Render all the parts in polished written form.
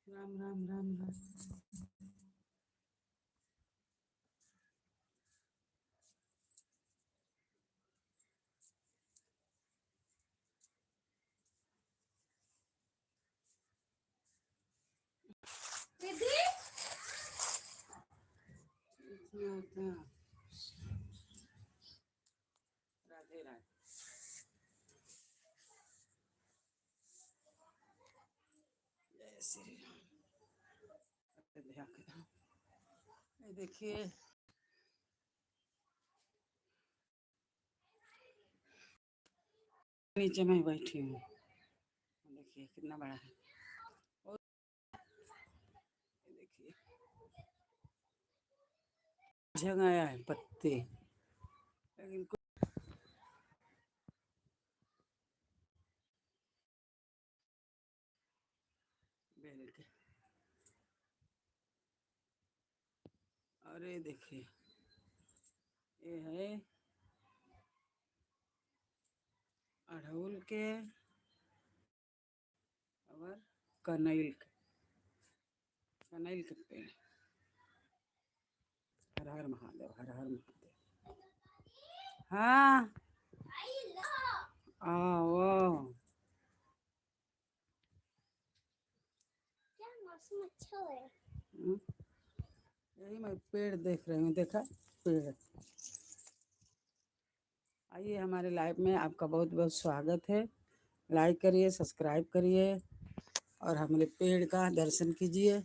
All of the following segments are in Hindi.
राम राम राम राम। दीदी राधे राधे। जय श्री राम। ये देखिए नीचे मैं बैठी हूँ। देखिए कितना बड़ा है। और ये देखिए जगह आया है पत्ते, लेकिन बेल के। और ये देखिए ये है अड़हुल के और कनैल के पेड़। हर हर महादेव, हर हर महादेव। हाँ आओ। क्या मौसम अच्छा है। यही मैं पेड़ देख रही हूँ। देखा पेड़। आइए हमारे लाइव में आपका बहुत बहुत स्वागत है। लाइक करिए, सब्सक्राइब करिए और हमारे पेड़ का दर्शन कीजिए।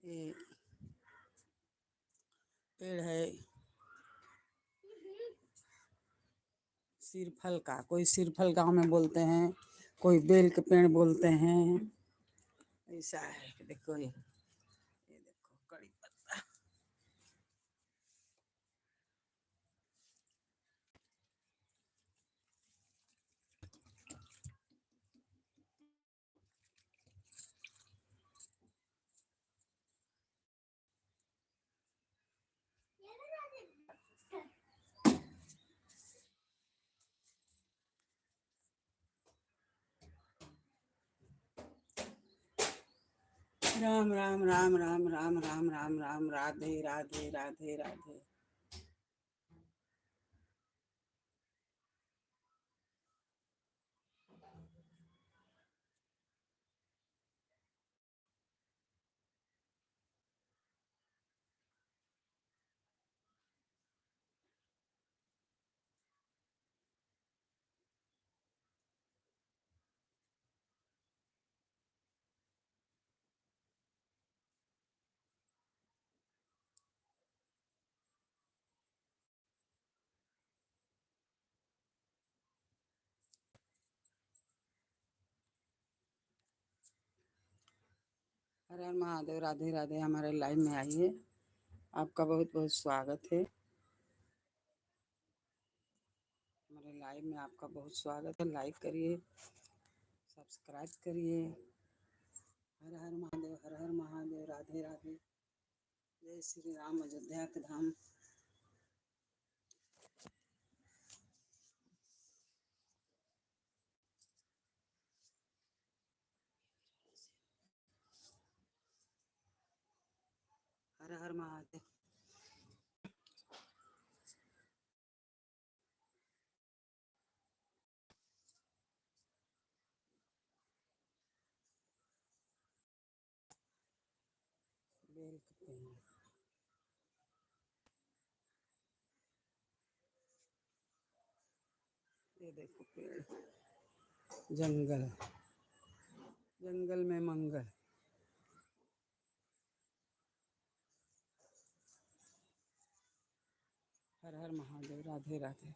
ये पेड़ है सिरफल का। कोई सिरफल गांव में बोलते हैं, कोई बेल के पेड़ बोलते हैं। ऐसा है। देखो ये देखो कड़ी पत्ता। राम राम राम राम राम राम राम राम। राधे राधे राधे राधे। हर हर महादेव। राधे राधे। हमारे लाइव में आइए, आपका बहुत बहुत स्वागत है। हमारे लाइव में आपका बहुत स्वागत है। लाइक करिए, सब्सक्राइब करिए। हर हर महादेव, हर हर महादेव। राधे राधे। जय श्री राम। अयोध्या के धाम। हर हर महादेव। बेल के पेड़। ये देखो पेड़। जंगल, जंगल में मंगल। हर हर महादेव। राधे राधे।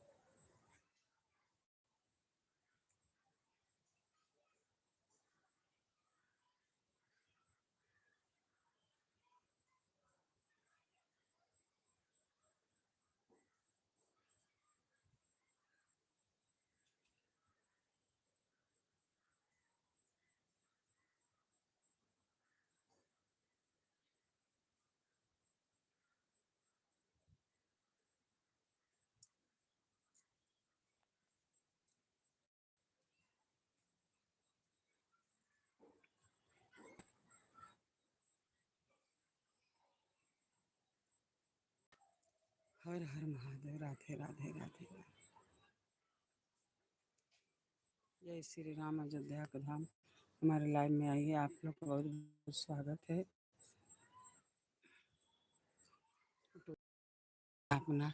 हर हर महादेव। राधे राधे राधे राधे। जय श्री राम। अयोध्या का धाम हमारे लाइव में आइए, आप लोग का बहुत बहुत स्वागत है। तो अपना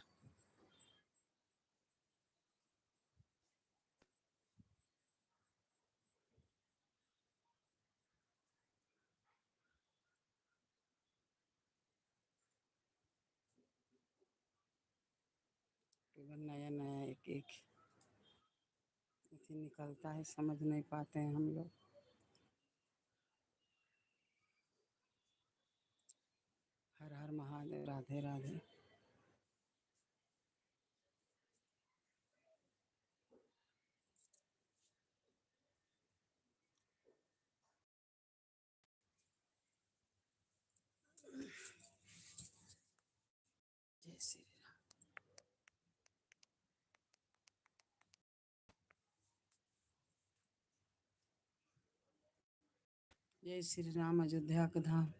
नया नया एक एक निकलता है, समझ नहीं पाते हैं हम लोग। हर हर महादेव। राधे राधे। जय श्री राम। जय श्री राम। अयोध्या का धाम